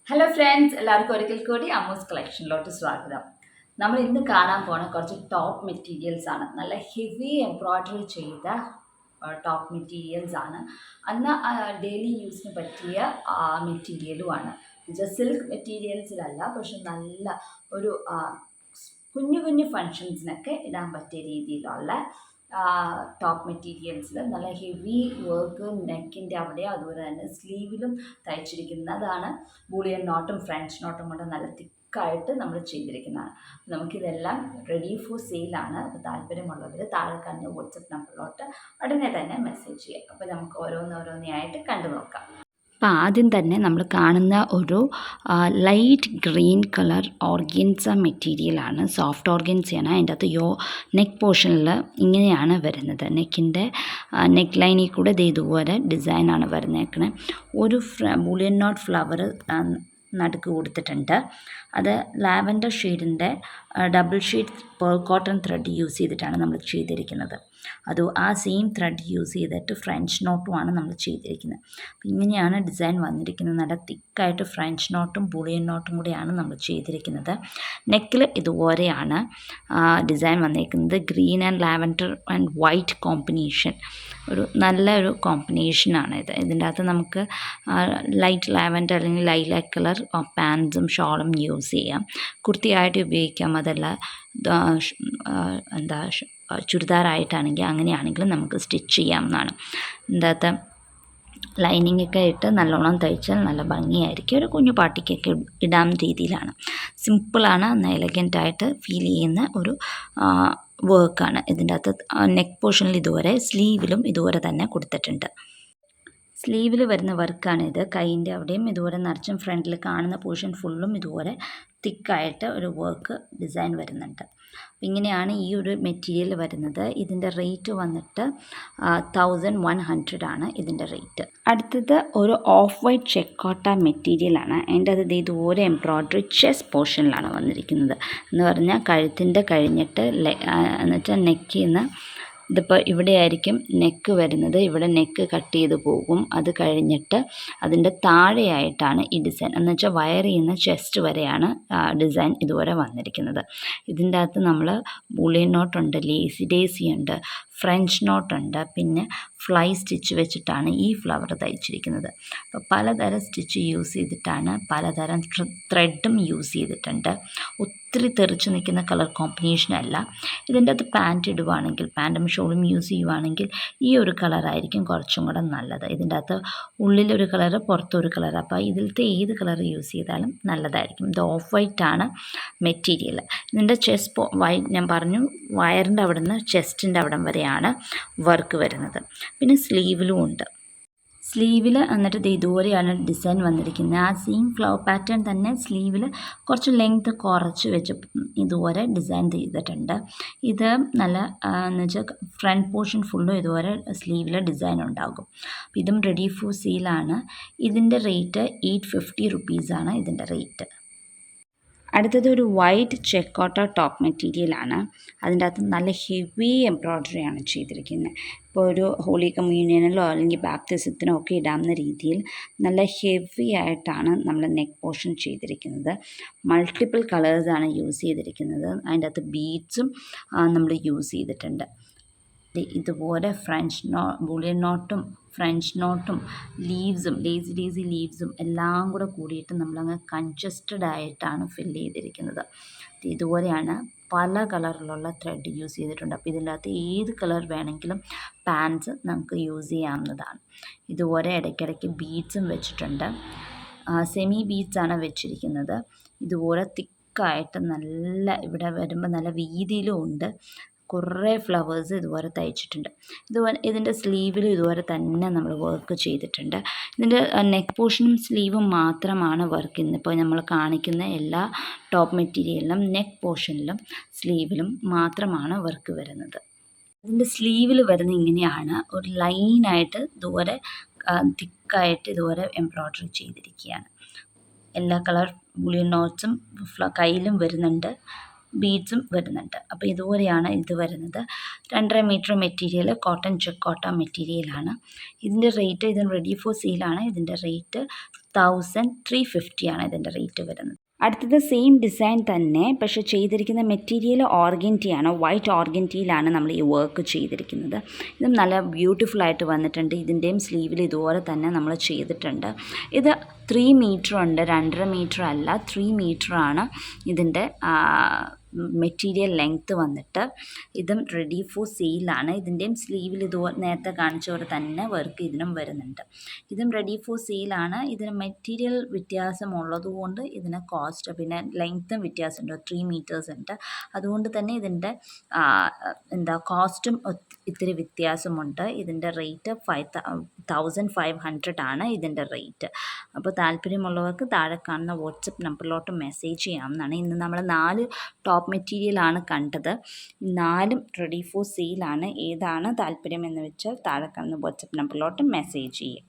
Hello friends, എല്ലാവർക്കും ഒരിക്കൽ കൂടി അമ്മൂസ് കളക്ഷനിലോട്ട് സ്വാഗതം. നമ്മൾ ഇന്ന് കാണാൻ പോണ കുറച്ച് ടോപ്പ് മെറ്റീരിയൽസ് ആണ്. നല്ല ഹെവി എംബ്രോയ്ഡറി ചെയ്ത ടോപ്പ് മെറ്റീരിയൽസ് ആണ്. അന്ന് ഡെയിലി യൂസിന് പറ്റിയ മെറ്റീരിയലുമാണ്. സിൽക്ക് മെറ്റീരിയൽസിലല്ല, പക്ഷെ നല്ല ഒരു കുഞ്ഞു കുഞ്ഞു ഫങ്ഷൻസിനൊക്കെ ഇടാൻ പറ്റിയ രീതിയിലുള്ള ടോപ്പ് മെറ്റീരിയൽസിൽ നല്ല ഹെവി വർക്ക് നെക്കിൻ്റെ അവിടെ, അതുപോലെ തന്നെ സ്ലീവിലും തയ്ച്ചിരിക്കുന്നതാണ്. ബൂളിയൻ നോട്ടും ഫ്രഞ്ച് നോട്ടും കൊണ്ട് നല്ല തിക്കായിട്ട് നമ്മൾ ചെയ്തിരിക്കുന്നതാണ്. നമുക്കിതെല്ലാം റെഡി ഫോർ സെയിലാണ്. അപ്പോൾ താല്പര്യമുള്ളവർ താഴെ കാണുന്ന വാട്സപ്പ് നമ്പറിലോട്ട് ഉടനെ തന്നെ മെസ്സേജ് ചെയ്യാം. അപ്പോൾ നമുക്ക് ഓരോന്നോരോന്നെയായിട്ട് കണ്ടു നോക്കാം. അപ്പോൾ ആദ്യം തന്നെ നമ്മൾ കാണുന്ന ഒരു ലൈറ്റ് ഗ്രീൻ കളർ ഓർഗൻസ മെറ്റീരിയലാണ്. സോഫ്റ്റ് ഓർഗൻസയാണ്. അതിൻ്റെ അകത്ത് നെക്ക് പോർഷനിൽ ഇങ്ങനെയാണ് വരുന്നത്. നെക്കിൻ്റെ നെക്ക് ലൈനിൽ കൂടെ ഇതുപോലെ ഡിസൈനാണ് വരുന്നേക്കണേ. ഒരു ബൂളിയൻ നോട്ട് ഫ്ലവർ നടുക്ക് കൊടുത്തിട്ടുണ്ട്. അത് ലാവൻഡർ ഷെയ്ഡിൻ്റെ double shade pearl cotton thread use ചെയ്തിട്ടാണ് നമ്മൾ ചെയ്തിരിക്കുന്നത്. ആ സെയിം ത്രെഡ് യൂസ് ചെയ്തിട്ട് ഫ്രഞ്ച് നോട്ടുമാണ് നമ്മൾ ചെയ്തിരിക്കുന്നത്. അപ്പം ഇങ്ങനെയാണ് ഡിസൈൻ വന്നിരിക്കുന്നത്. നല്ല തിക്കായിട്ട് ഫ്രഞ്ച് നോട്ടും ബൂളിയൻ നോട്ടും കൂടെയാണ് നമ്മൾ ചെയ്തിരിക്കുന്നത്. നെക്കിൽ ഇതുപോലെയാണ് ഡിസൈൻ വന്നിരിക്കുന്നത്. Green and lavender and white combination, നല്ലൊരു കോമ്പിനേഷനാണ് ഇത്. ഇതിൻ്റെ അകത്ത് നമുക്ക് ലൈറ്റ് ലാവൻഡർ അല്ലെങ്കിൽ ലൈലാക്ക് കളർ പാൻസും ഷോളും യൂസ് ചെയ്യാം. കുർത്തിയായിട്ട് ഉപയോഗിക്കാം. അതല്ല ചുരിദാറായിട്ടാണെങ്കിൽ അങ്ങനെയാണെങ്കിലും നമുക്ക് സ്റ്റിച്ച് ചെയ്യാവുന്നതാണ്. ഇതിൻ്റെ അകത്ത് ലൈനിങ്ങൊക്കെ ഇട്ട് നല്ലോണം തയ്ച്ചാൽ നല്ല ഭംഗിയായിരിക്കും. ഒരു കുഞ്ഞു പാട്ടിക്കൊക്കെ ഇടാൻ രീതിയിലാണ്. സിമ്പിളാണ്, എലഗൻ്റായിട്ട് ഫീൽ ചെയ്യുന്ന ഒരു വർക്കാണ്. ഇതിൻ്റെ അകത്ത് നെക്ക് പോർഷനിൽ ഇതുവരെ, സ്ലീവിലും ഇതുവരെ തന്നെ കൊടുത്തിട്ടുണ്ട്. സ്ലീവിൽ വരുന്ന വർക്കാണിത്. കൈയിൻ്റെ അവിടെയും ഇതുപോലെ നിറച്ചും ഫ്രണ്ടിൽ കാണുന്ന പോർഷൻ ഫുള്ളും ഇതുപോലെ തിക്കായിട്ട് ഒരു വർക്ക് ഡിസൈൻ വരുന്നുണ്ട്. ഇങ്ങനെയാണ് ഈ ഒരു മെറ്റീരിയൽ വരുന്നത്. ഇതിൻ്റെ റേറ്റ് വന്നിട്ട് 1100 ആണ് ഇതിൻ്റെ റേറ്റ്. അടുത്തത് ഒരു ഓഫ് വൈറ്റ് ചെക്കോട്ട മെറ്റീരിയലാണ്. അതിൻ്റെ അത് ഇതുപോലെ എംബ്രോയ്ഡറി ചെസ്റ്റ് പോർഷനിലാണ് വന്നിരിക്കുന്നത്. എന്ന് പറഞ്ഞാൽ കഴുത്തിൻ്റെ കഴിഞ്ഞിട്ട് എന്നുവെച്ചാൽ നെക്കിൽ നിന്ന് ഇതിപ്പോൾ ഇവിടെ ആയിരിക്കും നെക്ക് വരുന്നത്. ഇവിടെ നെക്ക് കട്ട് ചെയ്ത് പോകും. അത് കഴിഞ്ഞിട്ട് അതിൻ്റെ താഴെയായിട്ടാണ് ഈ ഡിസൈൻ. എന്ന് വെച്ചാൽ വയർ ചെയ്യുന്ന ചെസ്റ്റ് വരെയാണ് ഡിസൈൻ ഇതുവരെ വന്നിരിക്കുന്നത്. ഇതിൻ്റെ അകത്ത് നമ്മൾ ബൂളിയൻ നോട്ടുണ്ട്, ഡേസി ഉണ്ട്, ഫ്രഞ്ച് നോട്ടുണ്ട്, പിന്നെ ഫ്ലൈ സ്റ്റിച്ച് വെച്ചിട്ടാണ് ഈ ഫ്ലവർ തയ്ച്ചിരിക്കുന്നത്. അപ്പോൾ പലതരം സ്റ്റിച്ച് യൂസ് ചെയ്തിട്ടാണ്, പലതരം ത്രെഡും യൂസ് ചെയ്തിട്ടുണ്ട്. ഒത്തിരി തെറിച്ച് നിൽക്കുന്ന കളർ കോമ്പിനേഷനല്ല. ഇതിൻ്റെ അകത്ത് പാൻറ്റ് ഇടുവാണെങ്കിൽ, പാൻറ്റും ഷോളും യൂസ് ചെയ്യുവാണെങ്കിൽ ഈ ഒരു കളറായിരിക്കും കുറച്ചും കൂടെ നല്ലത്. ഇതിൻ്റെ അകത്ത് ഉള്ളിലൊരു കളറ്, പുറത്തൊരു കളർ. അപ്പോൾ ഇതിലത്തെ ഏത് കളർ യൂസ് ചെയ്താലും നല്ലതായിരിക്കും. ഇത് ഓഫ് വൈറ്റ് ആണ് മെറ്റീരിയൽ. ഇതിൻ്റെ ചെസ്റ്റ് വൈറ്റ് ഞാൻ പറഞ്ഞു, വയറിൻ്റെ അവിടെ നിന്ന് ചെസ്റ്റിൻ്റെ അവിടം വരെയാണ് വർക്ക് വരുന്നത്. പിന്നെ സ്ലീവിലും ഉണ്ട്. സ്ലീവിൽ എന്നിട്ട് ഇതുപോലെയാണ് ഡിസൈൻ വന്നിരിക്കുന്നത്. ആ സെയിം ഫ്ലവർ പാറ്റേൺ തന്നെ സ്ലീവിൽ കുറച്ച് ലെങ്ത് കുറച്ച് വെച്ച് ഇതുപോലെ ഡിസൈൻ ചെയ്തിട്ടുണ്ട്. ഇത് നല്ല എന്ന് വെച്ചാൽ ഫ്രണ്ട് പോർഷൻ ഫുള്ളും ഇതുപോലെ സ്ലീവിൽ ഡിസൈൻ ഉണ്ടാകും. ഇതും റെഡി ഫോർ സെയിലാണ്. ഇതിൻ്റെ റേറ്റ് 850 റുപ്പീസാണ് ഇതിൻ്റെ റേറ്റ്. അടുത്തത് ഒരു വൈറ്റ് ചെക്കോട്ട ടോപ്പ് മെറ്റീരിയലാണ്. അതിൻ്റെ അകത്ത് നല്ല ഹെവി എംബ്രോയ്ഡറിയാണ് ചെയ്തിരിക്കുന്നത്. ഇപ്പോൾ ഒരു ഹോളി കമ്മ്യൂണിയനിലോ അല്ലെങ്കിൽ ബാപ്റ്റിസത്തിനോ ഒക്കെ ഇടാവുന്ന രീതിയിൽ നല്ല ഹെവി ആയിട്ടാണ് നമ്മൾ നെക്ക് പോർഷൻ ചെയ്തിരിക്കുന്നത്. മൾട്ടിപ്പിൾ കളേഴ്സാണ് യൂസ് ചെയ്തിരിക്കുന്നത്. അതിൻ്റെ അകത്ത് ബീഡ്സും നമ്മൾ യൂസ് ചെയ്തിട്ടുണ്ട്. ഇതുപോലെ ബൂളിയൻ നോട്ടും ഫ്രഞ്ച് നോട്ടും ലീവ്സും ഡേസി ലീവ്സും എല്ലാം കൂടെ കൂടിയിട്ട് നമ്മളങ്ങ് കൺജസ്റ്റഡ് ആയിട്ടാണ് ഫില്ല് ചെയ്തിരിക്കുന്നത്. ഇതുപോലെയാണ് പല കളറിലുള്ള ത്രെഡ് യൂസ് ചെയ്തിട്ടുണ്ട്. അപ്പോൾ ഇതിൻ്റെ അകത്ത് ഏത് കളർ വേണമെങ്കിലും പാൻസ് നമുക്ക് യൂസ് ചെയ്യാവുന്നതാണ്. ഇതുപോലെ ഇടയ്ക്കിടയ്ക്ക് ബീഡ്സും വെച്ചിട്ടുണ്ട്. സെമി ബീഡ്സാണ് വെച്ചിരിക്കുന്നത്. ഇതുപോലെ തിക്കായിട്ട് നല്ല ഇവിടെ വരുമ്പോൾ നല്ല വീതിയിലും ഉണ്ട്. കുറേ ഫ്ലവേഴ്സ് ഇതുപോലെ തയ്ച്ചിട്ടുണ്ട്. ഇതിൻ്റെ സ്ലീവിലും ഇതുപോലെ തന്നെ നമ്മൾ വർക്ക് ചെയ്തിട്ടുണ്ട്. ഇതിൻ്റെ നെക്ക് പോർഷനും സ്ലീവും മാത്രമാണ് വർക്ക്. ഇന്നിപ്പോൾ നമ്മൾ കാണിക്കുന്ന എല്ലാ ടോപ്പ് മെറ്റീരിയലിലും നെക്ക് പോർഷനിലും സ്ലീവിലും മാത്രമാണ് വർക്ക് വരുന്നത്. ഇതിൻ്റെ സ്ലീവിൽ വരുന്ന ഇങ്ങനെയാണ്, ഒരു ലൈനായിട്ട് ഇതുപോലെ തിക്കായിട്ട് ഇതുപോലെ എംബ്രോയ്ഡറി ചെയ്തിരിക്കുകയാണ്. എല്ലാ കളർ ബൂളിയൻ നോട്ട്സും കയ്യിലും വരുന്നുണ്ട്, ബീഡ്സും വരുന്നുണ്ട്. അപ്പോൾ ഇതുപോലെയാണ് ഇത് വരുന്നത്. 2.5 മീറ്റർ മെറ്റീരിയൽ കോട്ടൺ ചെക്കോട്ട മെറ്റീരിയലാണ്. ഇതിൻ്റെ റേറ്റ്, ഇതിന് റെഡി ഫോർ സെയിലാണ്. ഇതിൻ്റെ റേറ്റ് 1350 ആണ് ഇതിൻ്റെ റേറ്റ് വരുന്നത്. അടുത്തത് സെയിം ഡിസൈൻ തന്നെ, പക്ഷെ ചെയ്തിരിക്കുന്ന മെറ്റീരിയൽ ഓർഗൻറ്റിയാണ്, വൈറ്റ് ഓർഗൻറ്റിയിലാണ് നമ്മൾ ഈ വർക്ക് ചെയ്തിരിക്കുന്നത്. ഇതും നല്ല ബ്യൂട്ടിഫുൾ ആയിട്ട് വന്നിട്ടുണ്ട്. ഇതിൻ്റെയും സ്ലീവിൽ ഇതുപോലെ തന്നെ നമ്മൾ ചെയ്തിട്ടുണ്ട്. ഇത് 3 മീറ്റർ ഉണ്ട്, 2.5 മീറ്റർ അല്ല, 3 മീറ്ററാണ് ഇതിൻ്റെ മെറ്റീരിയൽ ലെങ്ത്ത് വന്നിട്ട്. ഇതും റെഡി ഫോർ സെയിലാണ്. ഇതിൻ്റെയും സ്ലീവിൽ ഇതുപോലെ നേരത്തെ കാണിച്ച പോലെ തന്നെ വർക്ക് ഇതിനും വരുന്നുണ്ട്. ഇതും റെഡി ഫോർ സെയിലാണ്. ഇതിന് മെറ്റീരിയൽ വ്യത്യാസമുള്ളത് കൊണ്ട് ഇതിന് കോസ്റ്റ്, പിന്നെ ലെങ്ത്തും വ്യത്യാസമുണ്ട്, 3 മീറ്റേഴ്സ് ഉണ്ട്. അതുകൊണ്ട് തന്നെ ഇതിൻ്റെ കോസ്റ്റും ഇത്തിരി വ്യത്യാസമുണ്ട്. ഇതിൻ്റെ റേറ്റ് 1500 ആണ് ഇതിൻ്റെ റേറ്റ്. അപ്പോൾ താല്പര്യമുള്ളവർക്ക് താഴെ കാണുന്ന വാട്സപ്പ് നമ്പറിലോട്ട് മെസ്സേജ് ചെയ്യാവുന്നതാണ്. ഇന്ന് നമ്മൾ 4 ടോപ്പ് മെറ്റീരിയലാണ് കണ്ടത്. 4ഉം റെഡി ഫോർ സെയിലാണ്. ഏതാണ് താല്പര്യം എന്ന് വെച്ചാൽ താഴെ കാണുന്ന വാട്സപ്പ് നമ്പറിലോട്ട് മെസ്സേജ് ചെയ്യുക.